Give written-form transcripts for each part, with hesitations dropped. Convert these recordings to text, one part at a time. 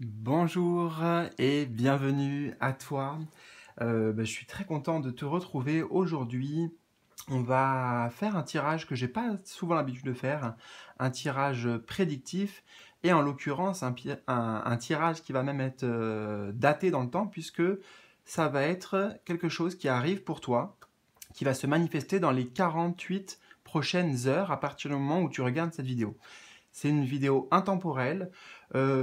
Bonjour et bienvenue à toi. Je suis très content de te retrouver aujourd'hui. On va faire un tirage que j'ai pas souvent l'habitude de faire, un tirage prédictif et en l'occurrence un tirage qui va même être daté dans le temps puisque ça va être quelque chose qui arrive pour toi, qui va se manifester dans les 48 prochaines heures à partir du moment où tu regardes cette vidéo. C'est une vidéo intemporelle.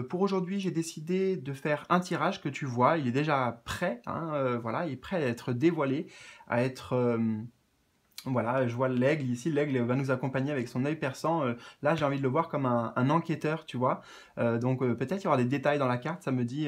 Pour aujourd'hui, j'ai décidé de faire un tirage que tu vois. Il est déjà prêt, hein, voilà, il est prêt à être dévoilé, à être... voilà, je vois l'aigle ici. L'aigle va nous accompagner avec son œil perçant. Là, j'ai envie de le voir comme un enquêteur, tu vois. Peut-être qu'il y aura des détails dans la carte. Ça me dit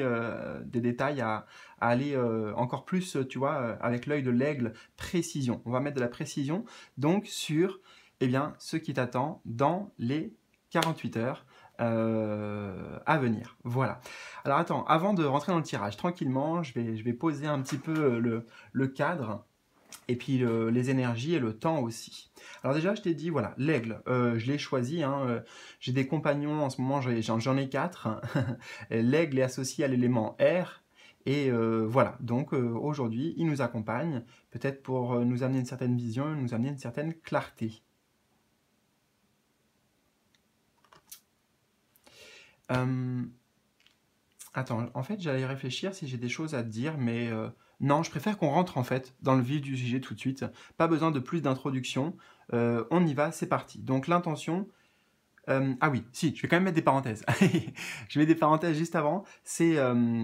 des détails à aller encore plus, tu vois, avec l'œil de l'aigle, précision. On va mettre de la précision donc sur eh bien, ce qui t'attend dans les 48 heures à venir. Voilà. Alors attends, avant de rentrer dans le tirage, tranquillement, je vais poser un petit peu le cadre et puis les énergies et le temps aussi. Alors déjà, je t'ai dit, voilà, l'aigle, je l'ai choisi, hein, j'ai des compagnons, en ce moment j'en ai 4. L'aigle est associé à l'élément air, et voilà, donc aujourd'hui, il nous accompagne, peut-être pour nous amener une certaine vision, nous amener une certaine clarté. Euh, Attends, en fait, j'allais réfléchir si j'ai des choses à te dire, mais non, je préfère qu'on rentre en fait dans le vif du sujet tout de suite. Pas besoin de plus d'introduction. On y va, c'est parti. Donc l'intention, ah oui, si, je vais quand même mettre des parenthèses. Je mets des parenthèses juste avant.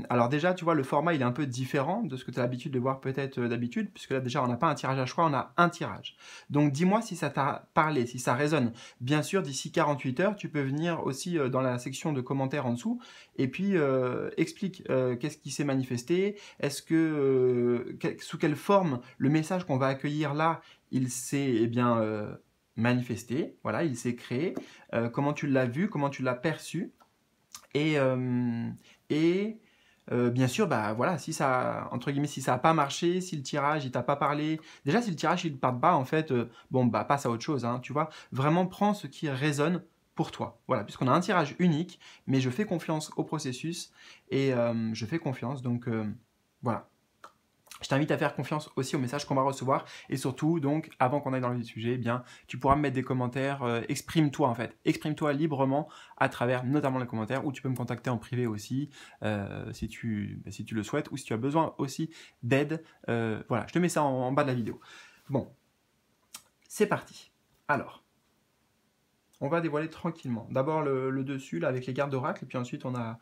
Alors déjà, tu vois, le format, il est un peu différent de ce que tu as l'habitude de voir peut-être d'habitude, puisque là, déjà, on n'a pas un tirage à choix, on a un tirage. Donc, dis-moi si ça t'a parlé, si ça résonne. Bien sûr, d'ici 48 heures, tu peux venir aussi dans la section de commentaires en dessous, et puis explique qu'est-ce qui s'est manifesté, est-ce que, sous quelle forme le message qu'on va accueillir là, il s'est, eh bien, manifesté, voilà, il s'est créé, comment tu l'as vu, comment tu l'as perçu, et, bien sûr, bah voilà, si ça, entre guillemets, si ça n'a pas marché, si le tirage il t'a pas parlé, déjà si le tirage il ne parle pas, en fait, bon bah passe à autre chose, hein, tu vois, vraiment prends ce qui résonne pour toi, voilà, puisqu'on a un tirage unique, mais je fais confiance au processus et je fais confiance, donc voilà. Je t'invite à faire confiance aussi aux messages qu'on va recevoir et surtout, donc, avant qu'on aille dans le sujet, eh bien, tu pourras me mettre des commentaires, exprime-toi en fait, exprime-toi librement à travers notamment les commentaires ou tu peux me contacter en privé aussi si tu le souhaites ou si tu as besoin aussi d'aide. Voilà, je te mets ça en bas de la vidéo. Bon, c'est parti. Alors, on va dévoiler tranquillement. D'abord le dessus là, avec les cartes d'oracle, et puis ensuite on a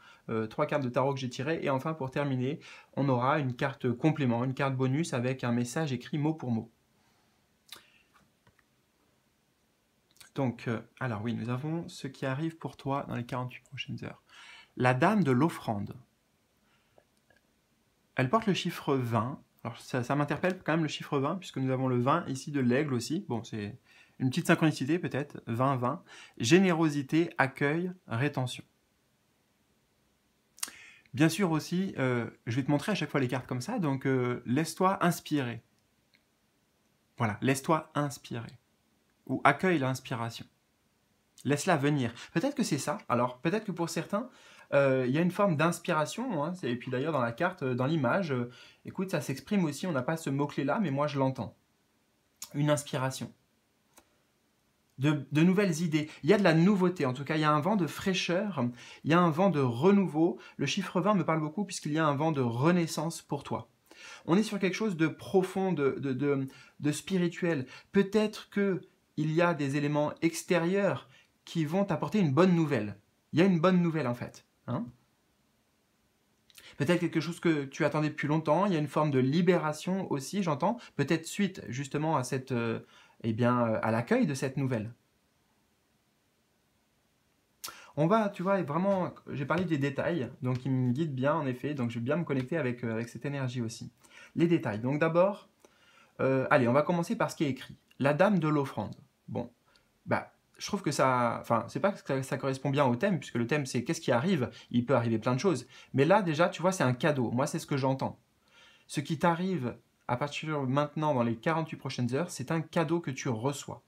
3 cartes de tarot que j'ai tirées, et enfin pour terminer, on aura une carte complément, une carte bonus avec un message écrit mot pour mot. Donc, alors oui, nous avons ce qui arrive pour toi dans les 48 prochaines heures. La dame de l'offrande. Elle porte le chiffre 20. Alors ça m'interpelle quand même le chiffre 20, puisque nous avons le 20 ici de l'aigle aussi. Bon, c'est une petite synchronicité peut-être, 20-20. Générosité, accueil, rétention. Bien sûr aussi, je vais te montrer à chaque fois les cartes comme ça, donc laisse-toi inspirer. Voilà, laisse-toi inspirer. Ou accueille l'inspiration. Laisse-la venir. Peut-être que c'est ça. Alors, peut-être que pour certains, il y a une forme d'inspiration. Hein, et puis d'ailleurs, dans la carte, dans l'image, écoute, ça s'exprime aussi. On n'a pas ce mot-clé-là, mais moi, je l'entends. Une inspiration. De nouvelles idées. Il y a de la nouveauté, en tout cas, il y a un vent de fraîcheur, il y a un vent de renouveau. Le chiffre 20 me parle beaucoup puisqu'il y a un vent de renaissance pour toi. On est sur quelque chose de profond, de spirituel. Peut-être qu'il y a des éléments extérieurs qui vont t'apporter une bonne nouvelle. Il y a une bonne nouvelle en fait. Hein, peut-être quelque chose que tu attendais depuis longtemps. Il y a une forme de libération aussi, j'entends. Peut-être suite justement à cette, à l'accueil de cette nouvelle. On va, tu vois, vraiment, j'ai parlé des détails, donc ils me guident bien en effet, donc je vais bien me connecter avec cette énergie aussi. Les détails. Donc d'abord, allez, on va commencer par ce qui est écrit. La dame de l'offrande. Bon, bah, je trouve que ça, enfin, c'est pas que ça correspond bien au thème, puisque le thème c'est qu'est-ce qui arrive. Il peut arriver plein de choses, mais là déjà, tu vois, c'est un cadeau. Moi, c'est ce que j'entends. Ce qui t'arrive à partir de maintenant dans les 48 prochaines heures, c'est un cadeau que tu reçois.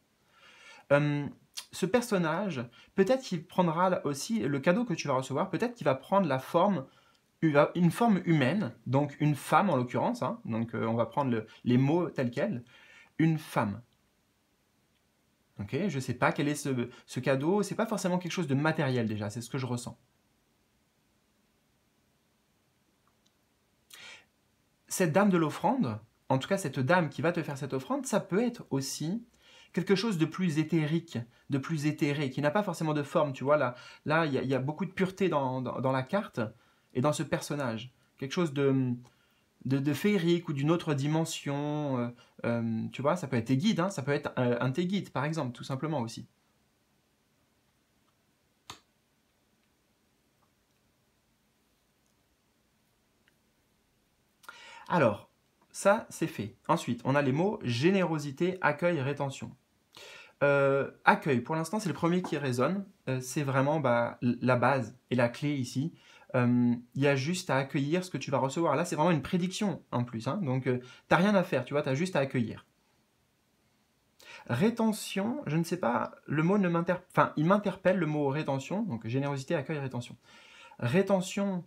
Euh, ce personnage, peut-être qu'il prendra aussi le cadeau que tu vas recevoir, peut-être qu'il va prendre la forme, une forme humaine, donc une femme en l'occurrence, hein, donc on va prendre les mots tels quels, une femme. Ok, je ne sais pas quel est ce cadeau, c'est pas forcément quelque chose de matériel déjà, c'est ce que je ressens. Cette dame de l'offrande, en tout cas cette dame qui va te faire cette offrande, ça peut être aussi quelque chose de plus éthérique, de plus éthéré, qui n'a pas forcément de forme, tu vois, là il y a beaucoup de pureté dans la carte et dans ce personnage. Quelque chose de féerique ou d'une autre dimension, tu vois, ça peut être tes guides, hein, ça peut être un de tes guides, par exemple, tout simplement aussi. Alors, ça, c'est fait. Ensuite, on a les mots générosité, accueil, rétention. Accueil, pour l'instant, c'est le premier qui résonne. C'est vraiment la base et la clé ici. Il y a juste à accueillir ce que tu vas recevoir. Là, c'est vraiment une prédiction en plus. Hein, donc, tu n'as rien à faire, tu vois, tu as juste à accueillir. Rétention, je ne sais pas, le mot ne m'interpelle, enfin, il m'interpelle le mot rétention, donc générosité, accueil, rétention. Rétention,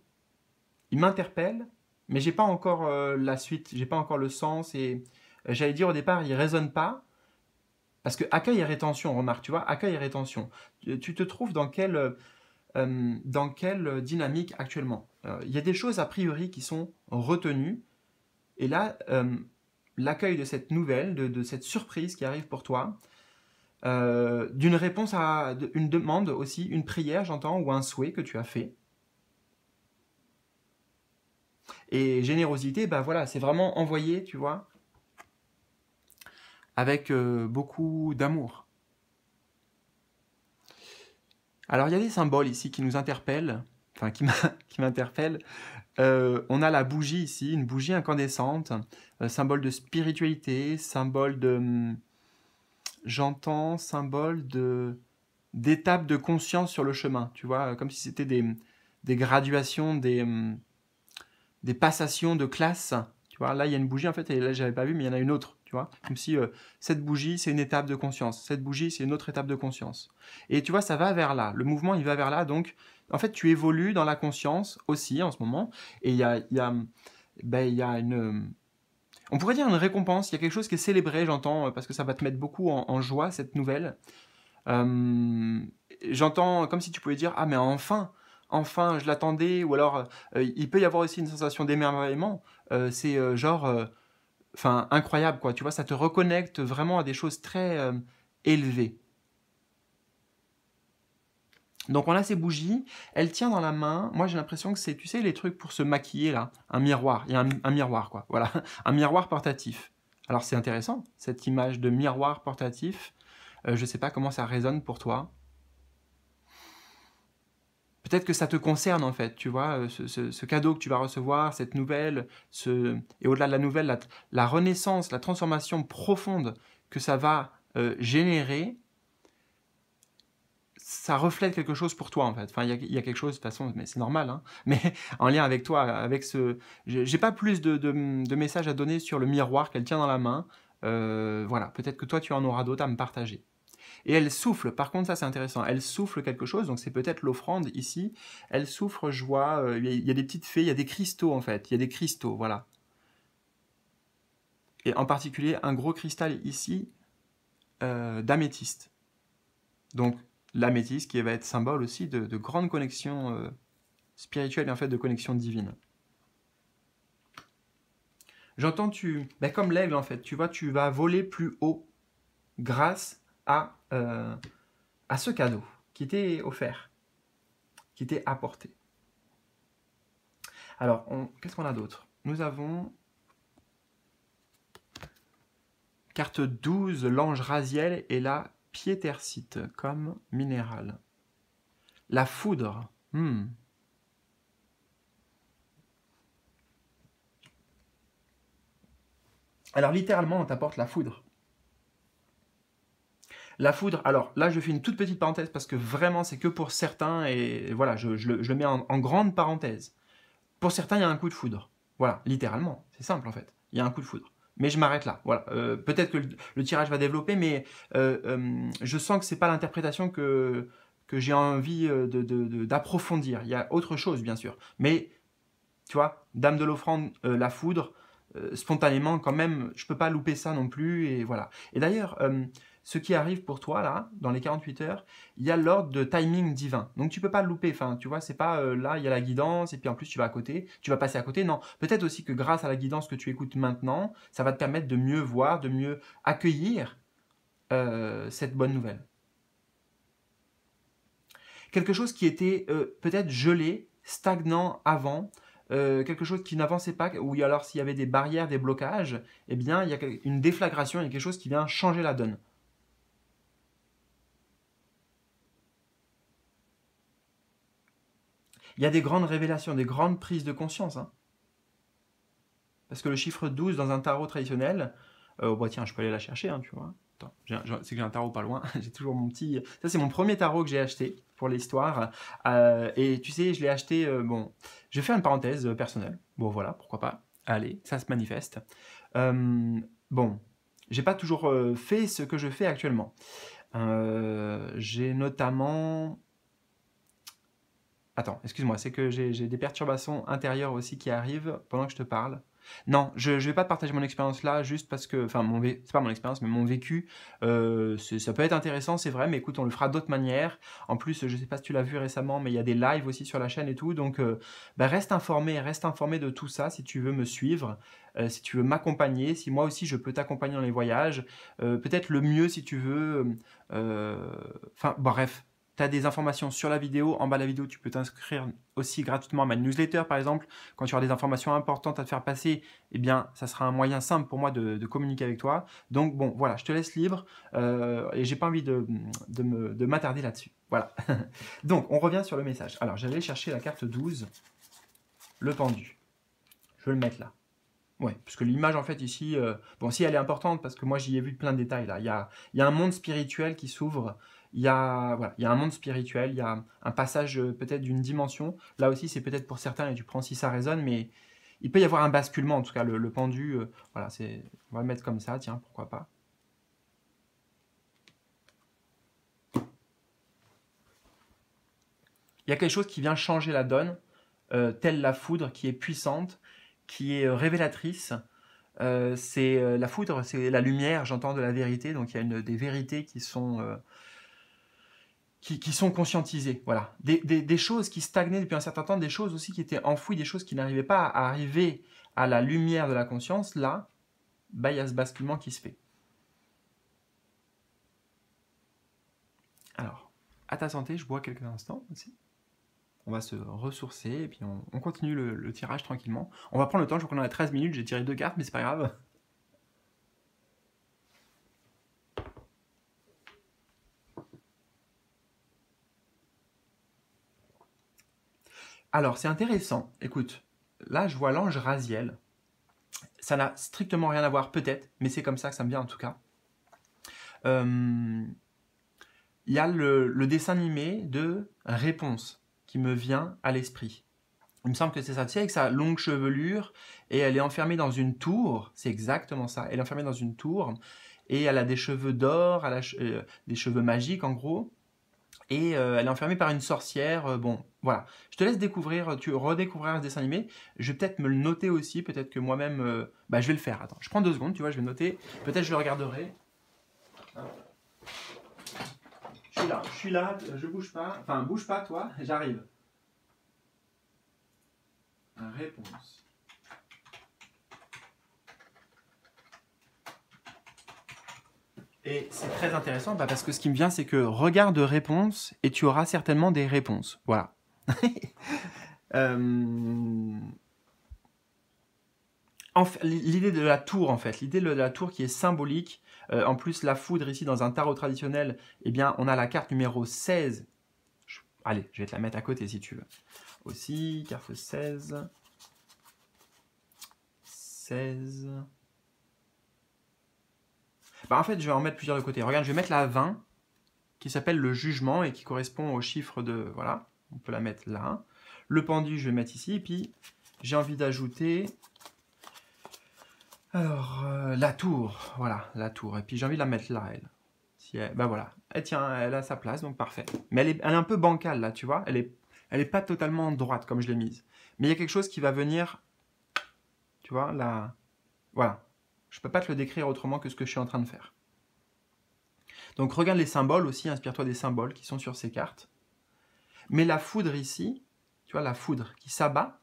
il m'interpelle, mais j'ai pas encore la suite, j'ai pas encore le sens et j'allais dire au départ, il résonne pas parce que accueil et rétention, remarque, tu vois, accueil et rétention. Tu te trouves dans quelle dynamique actuellement? Il y a des choses a priori qui sont retenues et là, l'accueil de cette nouvelle, de cette surprise qui arrive pour toi, d'une réponse à une demande aussi, une prière, j'entends, ou un souhait que tu as fait. Et générosité, bah voilà, c'est vraiment envoyé, tu vois, avec beaucoup d'amour. Alors il y a des symboles ici qui nous interpellent, enfin qui m'interpellent. On a la bougie ici, une bougie incandescente, symbole de spiritualité, symbole de, j'entends, symbole d'étapes de conscience sur le chemin, tu vois, comme si c'était des graduations, des passations de classe. Tu vois, là, il y a une bougie, en fait, et là, j'avais pas vu, mais il y en a une autre, tu vois. Comme si cette bougie, c'est une étape de conscience. Cette bougie, c'est une autre étape de conscience. Et tu vois, ça va vers là. Le mouvement, il va vers là. Donc, en fait, tu évolues dans la conscience aussi, en ce moment. Et il y a une... On pourrait dire une récompense. Il y a quelque chose qui est célébré, j'entends, parce que ça va te mettre beaucoup en joie, cette nouvelle. J'entends comme si tu pouvais dire « Ah, mais enfin, je l'attendais », ou alors il peut y avoir aussi une sensation d'émerveillement, c'est enfin, incroyable, quoi, tu vois, ça te reconnecte vraiment à des choses très élevées. Donc on a ces bougies, elle tient dans la main, moi j'ai l'impression que c'est, tu sais, les trucs pour se maquiller là, un miroir, il y a un miroir, quoi, voilà, un miroir portatif. Alors c'est intéressant, cette image de miroir portatif, je sais pas comment ça résonne pour toi. Peut-être que ça te concerne en fait, tu vois, ce cadeau que tu vas recevoir, cette nouvelle, et au-delà de la nouvelle, la renaissance, la transformation profonde que ça va générer, ça reflète quelque chose pour toi en fait. Enfin, il y a quelque chose de toute façon, mais c'est normal, hein, mais en lien avec toi, avec ce... J'ai pas plus de messages à donner sur le miroir qu'elle tient dans la main. Voilà, peut-être que toi tu en auras d'autres à me partager. Et elle souffle, par contre ça c'est intéressant, elle souffle quelque chose, donc c'est peut-être l'offrande ici, elle souffle joie, il y a des petites fées, il y a des cristaux en fait, il y a des cristaux, voilà. Et en particulier un gros cristal ici d'améthyste. Donc l'améthyste qui va être symbole aussi de grande connexion spirituelle et en fait de connexion divine. J'entends comme l'aigle en fait, tu vois, tu vas voler plus haut grâce à ce cadeau qui t'est offert, qui t'est apporté. Alors, qu'est-ce qu'on a d'autre? Nous avons carte 12, l'ange Raziel et la piétersite comme minéral. La foudre. Alors, littéralement, on t'apporte la foudre. La foudre, alors là je fais une toute petite parenthèse parce que vraiment c'est que pour certains et voilà, je le mets en grande parenthèse. Pour certains il y a un coup de foudre. Voilà, littéralement, c'est simple en fait, il y a un coup de foudre. Mais je m'arrête là. Voilà. Peut-être que le tirage va développer, mais je sens que c'est pas l'interprétation que j'ai envie d'approfondir. Il y a autre chose, bien sûr. Mais, tu vois, Dame de l'offrande, la foudre, spontanément, quand même, je peux pas louper ça non plus. Et voilà. Et d'ailleurs, ce qui arrive pour toi, là, dans les 48 heures, il y a l'ordre de timing divin. Donc tu peux pas le louper. Enfin, tu vois, c'est pas là, il y a la guidance, et puis en plus tu vas à côté, tu vas passer à côté. Non, peut-être aussi que grâce à la guidance que tu écoutes maintenant, ça va te permettre de mieux voir, de mieux accueillir cette bonne nouvelle. Quelque chose qui était peut-être gelé, stagnant avant, quelque chose qui n'avançait pas, ou alors s'il y avait des barrières, des blocages, eh bien il y a une déflagration, il y a quelque chose qui vient changer la donne. Il y a des grandes révélations, des grandes prises de conscience. Hein. Parce que le chiffre 12 dans un tarot traditionnel, bah tiens, je peux aller la chercher, hein, tu vois. Attends, c'est que j'ai un tarot pas loin, j'ai toujours mon petit... Ça, c'est mon premier tarot que j'ai acheté pour l'histoire. Et tu sais, je l'ai acheté... bon, je vais faire une parenthèse personnelle. Bon, voilà, pourquoi pas. Allez, ça se manifeste. Bon, j'ai pas toujours fait ce que je fais actuellement. J'ai notamment... Attends, excuse-moi, c'est que j'ai des perturbations intérieures aussi qui arrivent pendant que je te parle. Non, je ne vais pas te partager mon expérience là, juste parce que, enfin, c'est pas mon expérience, mais mon vécu, ça peut être intéressant, c'est vrai, mais écoute, on le fera d'autres manières. En plus, je sais pas si tu l'as vu récemment, mais il y a des lives aussi sur la chaîne et tout, donc bah, reste informé de tout ça si tu veux me suivre, si tu veux m'accompagner, si moi aussi je peux t'accompagner dans les voyages, peut-être le mieux si tu veux, enfin, bref. Tu as des informations sur la vidéo. En bas de la vidéo, tu peux t'inscrire aussi gratuitement à ma newsletter, par exemple. Quand tu auras des informations importantes à te faire passer, eh bien, ça sera un moyen simple pour moi de communiquer avec toi. Donc, bon, voilà, je te laisse libre et j'ai pas envie de m'attarder là-dessus. Voilà. Donc, on revient sur le message. Alors, j'allais chercher la carte 12, le pendu. Je vais le mettre là. Ouais, parce que l'image, en fait, ici, bon, si elle est importante, parce que moi, j'y ai vu plein de détails, là. Il y a un monde spirituel qui s'ouvre, voilà, il y a un monde spirituel, il y a un passage peut-être d'une dimension. Là aussi, c'est peut-être pour certains, et tu prends si ça résonne, mais il peut y avoir un basculement, en tout cas, le pendu, voilà, on va le mettre comme ça, tiens, pourquoi pas. Il y a quelque chose qui vient changer la donne, telle la foudre, qui est puissante, qui est révélatrice. La foudre, c'est la lumière, j'entends de la vérité, donc il y a des vérités qui sont conscientisées, voilà. Des choses qui stagnaient depuis un certain temps, des choses aussi qui étaient enfouies, des choses qui n'arrivaient pas à arriver à la lumière de la conscience, là, bah, il y a ce basculement qui se fait. Alors, à ta santé, je bois quelques instants aussi. On va se ressourcer et puis on continue le tirage tranquillement. On va prendre le temps, je crois qu'on a 13 minutes, j'ai tiré 2 cartes, mais c'est pas grave. Alors, c'est intéressant. Écoute, là, je vois l'ange Raziel. Ça n'a strictement rien à voir, peut-être, mais c'est comme ça que ça me vient en tout cas. Il y a le dessin animé de Réponse qui me vient à l'esprit. Il me semble que c'est ça, tu sais, avec sa longue chevelure, et elle est enfermée dans une tour, c'est exactement ça, elle est enfermée dans une tour, et elle a des cheveux d'or, des cheveux magiques en gros, et elle est enfermée par une sorcière. Bon, voilà. Je te laisse découvrir, tu redécouvrir ce dessin animé. Je vais peut-être me le noter aussi, peut-être que moi-même... bah, je vais le faire. Attends, je prends 2 secondes, tu vois, je vais le noter. Peut-être je le regarderai. Je suis là, je bouge pas. Enfin, bouge pas toi, j'arrive. Réponse. Et c'est très intéressant parce que ce qui me vient, c'est que regarde réponse et tu auras certainement des réponses. Voilà. L'idée de la tour, en fait, l'idée de la tour qui est symbolique. En plus, la foudre ici, dans un tarot traditionnel, eh bien, on a la carte numéro 16. Allez, je vais te la mettre à côté si tu veux. Aussi, carte 16. 16. Bah, en fait, je vais en mettre plusieurs de côté. Regarde, je vais mettre la 20, qui s'appelle le jugement et qui correspond au chiffre de... Voilà, on peut la mettre là. Le pendu, je vais mettre ici. Et puis, j'ai envie d'ajouter... Alors, la tour, voilà, la tour. Et puis j'ai envie de la mettre là, elle. Si bah voilà, tiens, elle a sa place, donc parfait. Mais elle est un peu bancale là, tu vois. Elle est pas totalement droite comme je l'ai mise. Mais il y a quelque chose qui va venir, tu vois, là. Voilà. Je peux pas te le décrire autrement que ce que je suis en train de faire. Donc regarde les symboles aussi, inspire-toi des symboles qui sont sur ces cartes. Mais la foudre ici, tu vois, la foudre qui s'abat,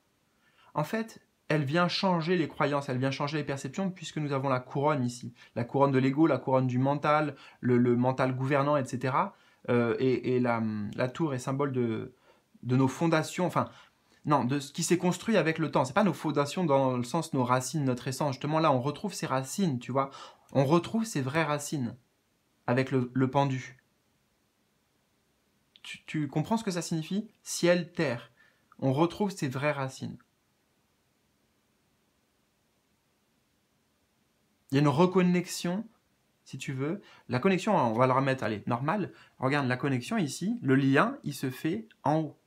en fait, elle vient changer les croyances, elle vient changer les perceptions, puisque nous avons la couronne ici. La couronne de l'ego, la couronne du mental, le mental gouvernant, etc. Et la tour est symbole de nos fondations, enfin, non, de ce qui s'est construit avec le temps. C'est pas nos fondations dans le sens nos racines, notre essence. Justement, là, on retrouve ces racines, tu vois. On retrouve ces vraies racines avec le pendu. Tu comprends ce que ça signifie? Ciel, terre. On retrouve ces vraies racines. Il y a une reconnexion, si tu veux. La connexion, on va le remettre, allez, normale. Regarde, la connexion ici, le lien, il se fait en haut.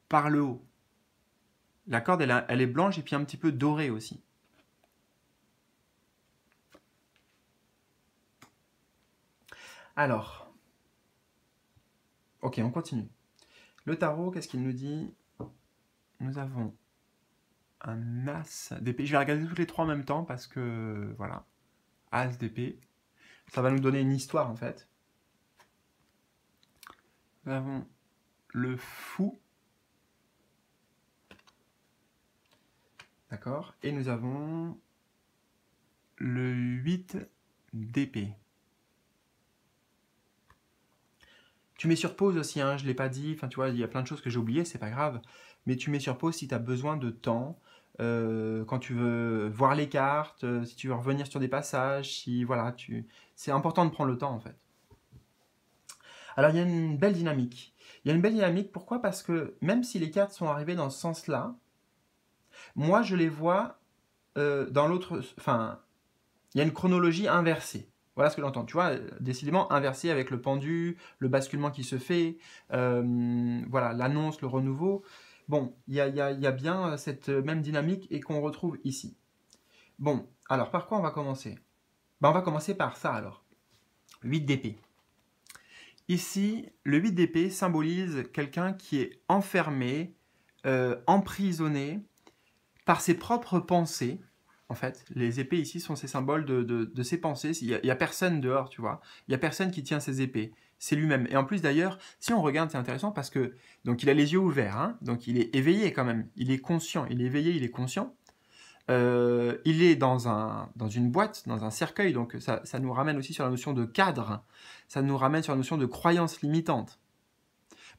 Par le haut. La corde, elle est blanche et puis un petit peu dorée aussi. Alors, ok, on continue. Le tarot, qu'est-ce qu'il nous dit? Nous avons un as d'épée. Je vais regarder toutes les trois en même temps parce que, voilà, as d'épée. Ça va nous donner une histoire en fait. Nous avons le fou. D'accord? Et nous avons le 8 d'épée. Tu mets sur pause aussi, hein, je ne l'ai pas dit. Enfin, tu vois, il y a plein de choses que j'ai oubliées, c'est pas grave. Mais tu mets sur pause si tu as besoin de temps. Quand tu veux voir les cartes, si tu veux revenir sur des passages, si voilà, c'est important de prendre le temps en fait. Alors il y a une belle dynamique. Il y a une belle dynamique, pourquoi? Parce que même si les cartes sont arrivées dans ce sens-là, moi je les vois dans l'autre. Enfin, il y a une chronologie inversée. Voilà ce que j'entends. Tu vois, décidément inversé avec le pendu, le basculement qui se fait, voilà, l'annonce, le renouveau. Bon, il y a bien cette même dynamique et qu'on retrouve ici. Bon, alors par quoi on va commencer? Ben, on va commencer par ça alors. 8 d'épée. Ici, le 8 d'épée symbolise quelqu'un qui est enfermé, emprisonné par ses propres pensées. En fait, les épées ici sont ces symboles de ses pensées. Il n'y a personne dehors, tu vois. Il n'y a personne qui tient ses épées. C'est lui-même. Et en plus, d'ailleurs, si on regarde, c'est intéressant parce que donc il a les yeux ouverts, hein, donc il est éveillé quand même. Il est conscient, il est éveillé, il est conscient. Il est dans une boîte, dans un cercueil, donc ça nous ramène aussi sur la notion de cadre. Ça nous ramène sur la notion de croyance limitante.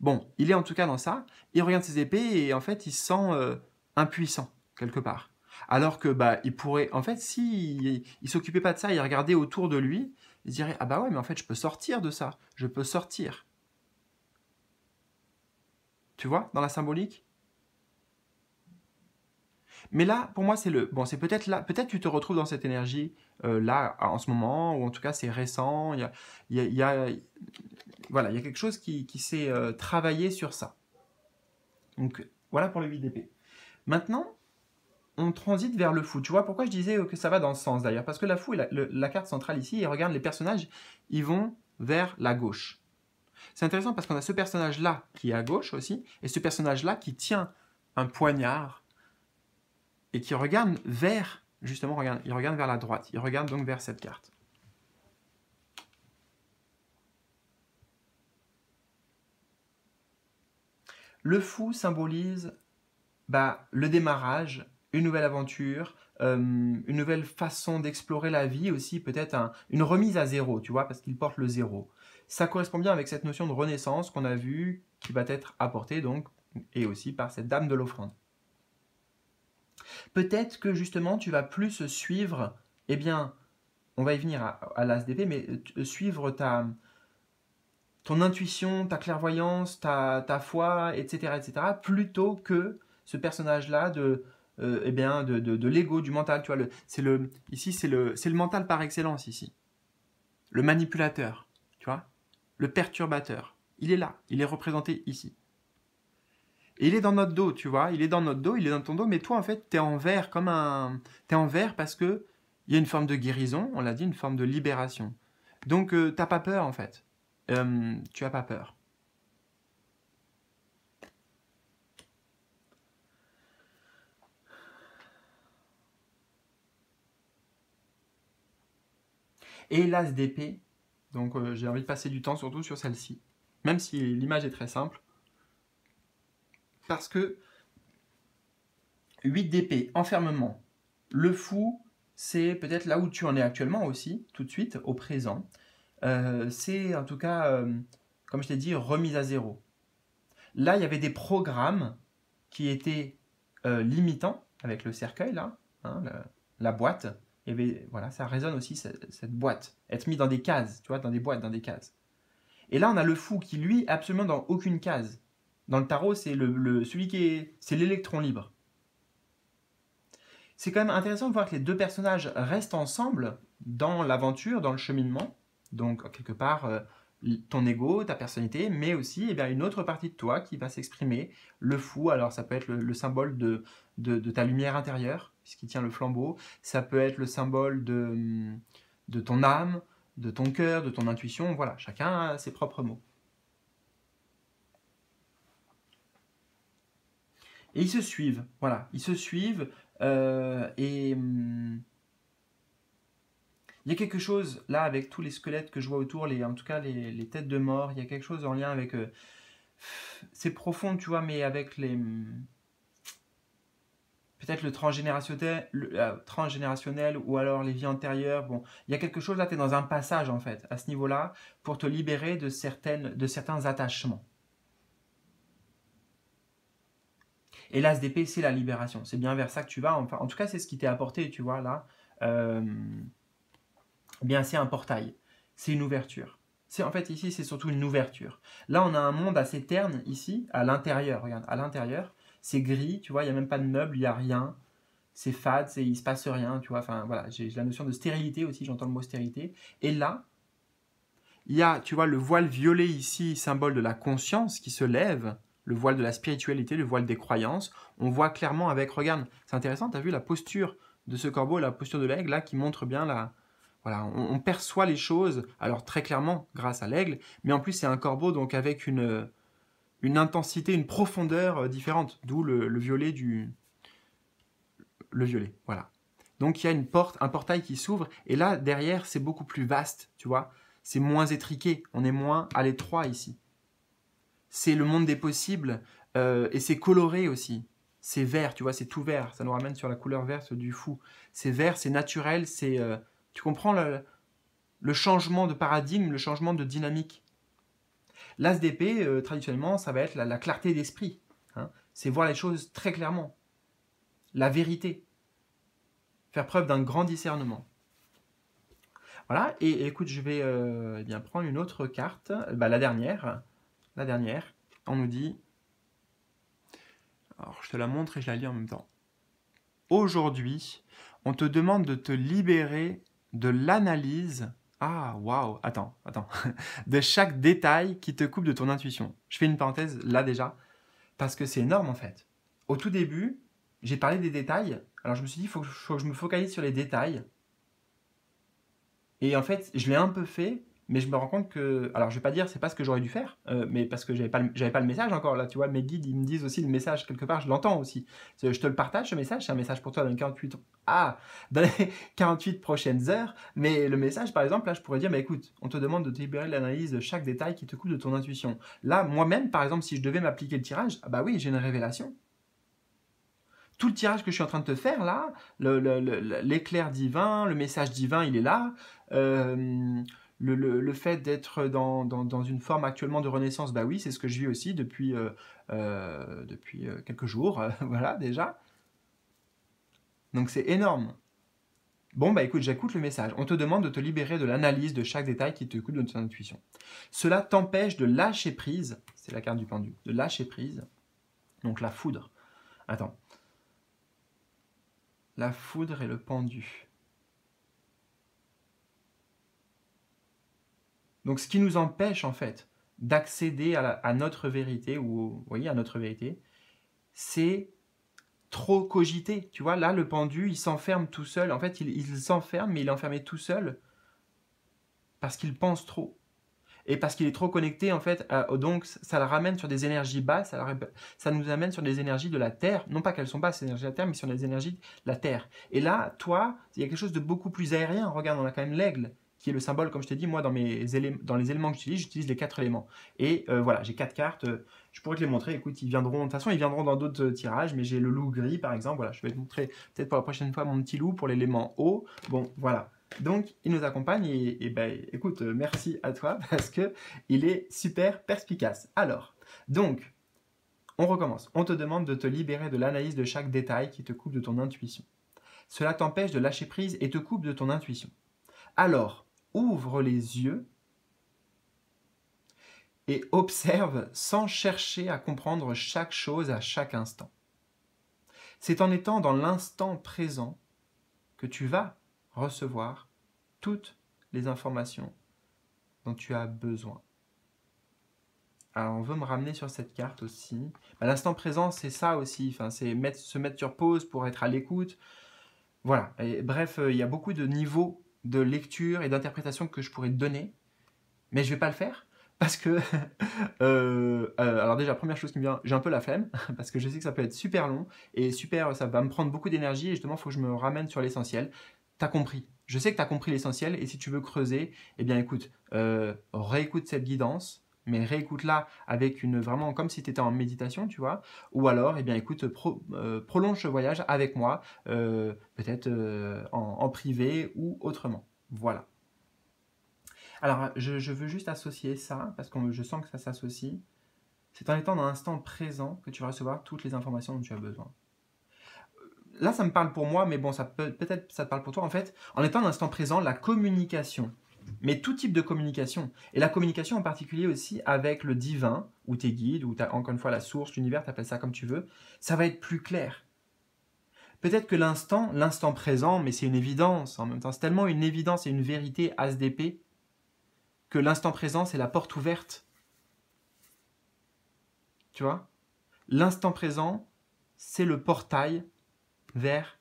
Bon, il est en tout cas dans ça. Il regarde ses épées et en fait, il se sent impuissant quelque part. Alors que bah il pourrait, en fait, si il s'occupait pas de ça, il regardait autour de lui, il se dirait ah bah ouais, mais en fait je peux sortir de ça, je peux sortir. Tu vois, dans la symbolique. Mais là, pour moi, c'est peut-être là, peut-être tu te retrouves dans cette énergie là en ce moment, ou en tout cas c'est récent. Il y a voilà, il y a quelque chose qui s'est travaillé sur ça. Donc voilà pour le 8 d'épée. Maintenant, on transite vers le fou. Tu vois pourquoi je disais que ça va dans ce sens d'ailleurs? Parce que la fou est la carte centrale ici, et regarde les personnages, ils vont vers la gauche. C'est intéressant parce qu'on a ce personnage-là qui est à gauche aussi, et ce personnage-là qui tient un poignard et qui regarde vers, justement, regarde, il regarde vers la droite, il regarde donc vers cette carte. Le fou symbolise le démarrage, une nouvelle aventure, une nouvelle façon d'explorer la vie aussi, peut-être une remise à zéro, tu vois, parce qu'il porte le zéro. Ça correspond bien avec cette notion de renaissance qu'on a vue, qui va être apportée donc, et aussi par cette dame de l'offrande. Peut-être que justement tu vas plus suivre, eh bien, on va y venir à l'as d'épée, mais suivre ton intuition, ta clairvoyance, ta foi, etc., etc., plutôt que ce personnage-là de l'ego, du mental. Tu vois, ici, c'est le mental par excellence, ici. Le manipulateur, tu vois, le perturbateur. Il est là, il est représenté ici. Et il est dans notre dos, tu vois. Il est dans notre dos, il est dans ton dos, mais toi, en fait, t'es en vert comme un... T'es en vert parce que il y a une forme de guérison, on l'a dit, une forme de libération. Donc, t'as pas peur, en fait. Tu as pas peur. Et l'as d'épée, donc j'ai envie de passer du temps surtout sur celle-ci. Même si l'image est très simple. Parce que 8 d'épée, enfermement. Le fou, c'est peut-être là où tu en es actuellement aussi, tout de suite, au présent. C'est en tout cas, comme je t'ai dit, remise à zéro. Là, il y avait des programmes qui étaient limitants, avec le cercueil, là, hein, la boîte. Il y avait, voilà, ça résonne aussi, cette boîte. Être mis dans des cases, tu vois, dans des boîtes, dans des cases. Et là, on a le fou qui, lui, est absolument dans aucune case. Dans le tarot, c'est celui qui est, c'est l'électron libre. C'est quand même intéressant de voir que les deux personnages restent ensemble dans l'aventure, dans le cheminement. Donc, quelque part, ton ego, ta personnalité, mais aussi eh bien, une autre partie de toi qui va s'exprimer. Le fou, alors ça peut être le symbole de ta lumière intérieure, puisqu'il tient le flambeau. Ça peut être le symbole de ton âme, de ton cœur, de ton intuition. Voilà, chacun a ses propres mots. Et ils se suivent, voilà, ils se suivent. Et il y a quelque chose là avec tous les squelettes que je vois autour, en tout cas les têtes de mort, il y a quelque chose en lien avec... c'est profond, tu vois, mais avec les... Peut-être le transgénérationnel ou alors les vies antérieures. Bon, il y a quelque chose là, tu es dans un passage en fait, à ce niveau-là, pour te libérer de certains attachements. Et l'as d'épée, c'est la libération. C'est bien vers ça que tu vas. Enfin, en tout cas, c'est ce qui t'est apporté, tu vois, là. Eh bien, c'est un portail. C'est une ouverture. En fait, ici, c'est surtout une ouverture. Là, on a un monde assez terne, ici, à l'intérieur. Regarde, à l'intérieur, c'est gris, tu vois, il n'y a même pas de meubles, il n'y a rien. C'est fade, il ne se passe rien, tu vois. Enfin, voilà, j'ai la notion de stérilité aussi, j'entends le mot stérilité. Et là, il y a, tu vois, le voile violet ici, symbole de la conscience qui se lève, le voile de la spiritualité, le voile des croyances. On voit clairement avec, regarde, c'est intéressant, tu as vu la posture de ce corbeau, la posture de l'aigle, là, qui montre bien voilà, on perçoit les choses, alors très clairement, grâce à l'aigle, mais en plus, c'est un corbeau, donc avec une intensité, une profondeur différente, d'où le violet le violet, voilà. Donc il y a une porte, un portail qui s'ouvre, et là, derrière, c'est beaucoup plus vaste, tu vois. C'est moins étriqué, on est moins à l'étroit ici. C'est le monde des possibles, et c'est coloré aussi. C'est vert, tu vois, c'est tout vert. Ça nous ramène sur la couleur verte du fou. C'est vert, c'est naturel, tu comprends le changement de paradigme, le changement de dynamique. L'as d'épée, traditionnellement, ça va être la clarté d'esprit. Hein. C'est voir les choses très clairement. La vérité. Faire preuve d'un grand discernement. Voilà, et écoute, je vais eh bien prendre une autre carte, la dernière. La dernière, on nous dit... Alors, je te la montre et je la lis en même temps. Aujourd'hui, on te demande de te libérer de l'analyse... Ah, waouh, attends. De chaque détail qui te coupe de ton intuition. Je fais une parenthèse là déjà, parce que c'est énorme en fait. Au tout début, j'ai parlé des détails, alors je me suis dit, il faut que je me focalise sur les détails. Et en fait, je l'ai un peu fait, mais je me rends compte que... Alors, je vais pas dire, c'est pas ce que j'aurais dû faire, mais parce que j'avais pas le message encore, là, tu vois, mes guides, ils me disent aussi le message, quelque part, je l'entends aussi. Je te le partage, ce message, c'est un message pour toi dans les 48... Ah, dans les 48 prochaines heures, mais le message, par exemple, là, je pourrais dire, mais écoute, on te demande de te libérer de l'analyse de chaque détail qui te coupe de ton intuition. Là, moi-même, par exemple, si je devais m'appliquer le tirage, bah oui, j'ai une révélation. Tout le tirage que je suis en train de te faire là, l'éclair divin, le message divin, il est là. Le fait d'être dans une forme actuellement de renaissance, bah oui, c'est ce que je vis aussi depuis quelques jours, voilà déjà. Donc c'est énorme. Bon, bah écoute, j'écoute le message. On te demande de te libérer de l'analyse de chaque détail qui te coupe de ton intuition. Cela t'empêche de lâcher prise, c'est la carte du pendu, de lâcher prise. Donc la foudre. Attends. La foudre et le pendu. Donc ce qui nous empêche en fait d'accéder à notre vérité, ou oui, à notre vérité, c'est trop cogiter. Tu vois, là, le pendu, il s'enferme tout seul. En fait, il s'enferme, mais il est enfermé tout seul parce qu'il pense trop. Et parce qu'il est trop connecté, en fait, donc ça le ramène sur des énergies basses, ça nous amène sur des énergies de la Terre, non pas qu'elles sont basses, ces énergies de la Terre, mais sur des énergies de la Terre. Et là, toi, il y a quelque chose de beaucoup plus aérien. Regarde, on a quand même l'aigle, qui est le symbole, comme je t'ai dit, moi, dans les éléments que j'utilise les 4 éléments. Et voilà, j'ai 4 cartes, je pourrais te les montrer, écoute, de toute façon, ils viendront dans d'autres tirages, mais j'ai le loup gris, par exemple, voilà, je vais te montrer peut-être pour la prochaine fois mon petit loup pour l'élément eau. Bon, voilà. Donc, il nous accompagne et ben, écoute, merci à toi parce que il est super perspicace. Alors, donc, on recommence. On te demande de te libérer de l'analyse de chaque détail qui te coupe de ton intuition. Cela t'empêche de lâcher prise et te coupe de ton intuition. Alors, ouvre les yeux et observe sans chercher à comprendre chaque chose à chaque instant. C'est en étant dans l'instant présent que tu vas recevoir toutes les informations dont tu as besoin. Alors, on veut me ramener sur cette carte aussi. L'instant présent, c'est ça aussi. Enfin, c'est se mettre sur pause pour être à l'écoute. Voilà. Et, bref, il y a beaucoup de niveaux de lecture et d'interprétation que je pourrais te donner, mais je ne vais pas le faire parce que... alors déjà, première chose qui me vient, j'ai un peu la flemme parce que je sais que ça peut être super long et ça va me prendre beaucoup d'énergie et justement, il faut que je me ramène sur l'essentiel. T'as compris. Je sais que tu as compris l'essentiel et si tu veux creuser, eh bien écoute, réécoute cette guidance, mais réécoute-la avec vraiment comme si tu étais en méditation, tu vois, ou alors, eh bien écoute, prolonge ce voyage avec moi, peut-être en privé ou autrement. Voilà. Alors, je veux juste associer ça, parce que je sens que ça s'associe. C'est en étant dans l'instant présent que tu vas recevoir toutes les informations dont tu as besoin. Là, ça me parle pour moi, mais bon, peut-être ça te parle pour toi. En fait, en étant dans l'instant présent, la communication, mais tout type de communication, et la communication en particulier aussi avec le divin, ou tes guides, ou encore une fois la source, l'univers, t'appelles ça comme tu veux, ça va être plus clair. Peut-être que l'instant présent, mais c'est une évidence en même temps, c'est tellement une évidence et une vérité as d'épée, que l'instant présent, c'est la porte ouverte. Tu vois ? L'instant présent, c'est le portail vers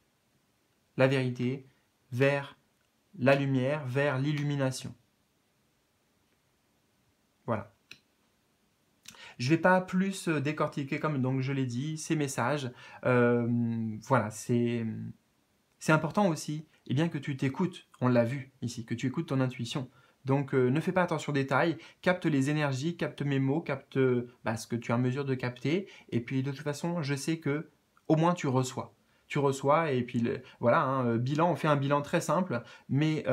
la vérité, vers la lumière, vers l'illumination. Voilà. Je ne vais pas plus décortiquer comme donc je l'ai dit, ces messages. Voilà, c'est important aussi eh bien, que tu t'écoutes, on l'a vu ici, que tu écoutes ton intuition. Donc ne fais pas attention aux détails, capte les énergies, capte mes mots, capte ce que tu es en mesure de capter. Et puis de toute façon, je sais que au moins tu reçois. Tu reçois et puis voilà, bilan, on fait un bilan très simple, mais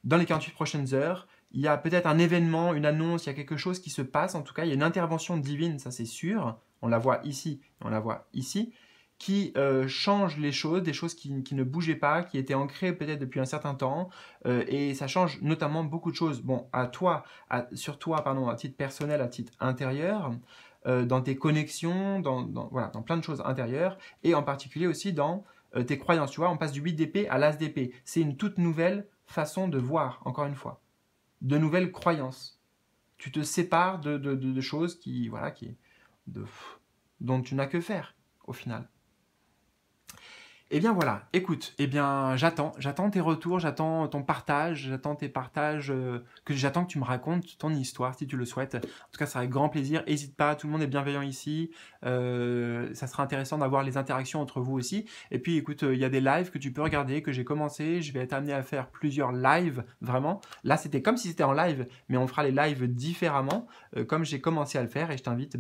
dans les 48 prochaines heures, il y a peut-être un événement, une annonce, il y a quelque chose qui se passe, en tout cas il y a une intervention divine, ça c'est sûr, on la voit ici, on la voit ici, qui change les choses, des choses qui ne bougeaient pas, qui étaient ancrées peut-être depuis un certain temps, et ça change notamment beaucoup de choses. Bon, sur toi, à titre personnel, à titre intérieur, dans tes connexions, voilà, dans plein de choses intérieures, et en particulier aussi dans tes croyances. Tu vois, on passe du 8 d'épée à l'as d'épée. C'est une toute nouvelle façon de voir, encore une fois. De nouvelles croyances. Tu te sépares de choses dont tu n'as que faire, au final. Eh bien voilà, écoute, j'attends tes retours, j'attends ton partage, j'attends tes partages, j'attends que tu me racontes ton histoire si tu le souhaites. En tout cas, ça sera avec grand plaisir. N'hésite pas, tout le monde est bienveillant ici. Ça sera intéressant d'avoir les interactions entre vous aussi. Et puis écoute, il y a des lives que tu peux regarder, que j'ai commencé. Je vais être amené à faire plusieurs lives, vraiment. Là, c'était comme si c'était en live, mais on fera les lives différemment, comme j'ai commencé à le faire. Et je t'invite,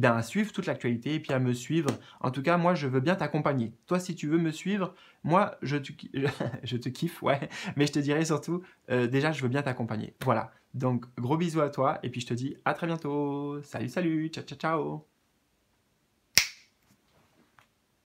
à suivre toute l'actualité et puis à me suivre. En tout cas, moi, je veux bien t'accompagner. Toi, si tu veux me suivre, moi, je te kiffe, ouais, mais je te dirais surtout, déjà, je veux bien t'accompagner. Voilà, donc gros bisous à toi, et puis je te dis à très bientôt. Salut, salut, ciao, ciao, ciao.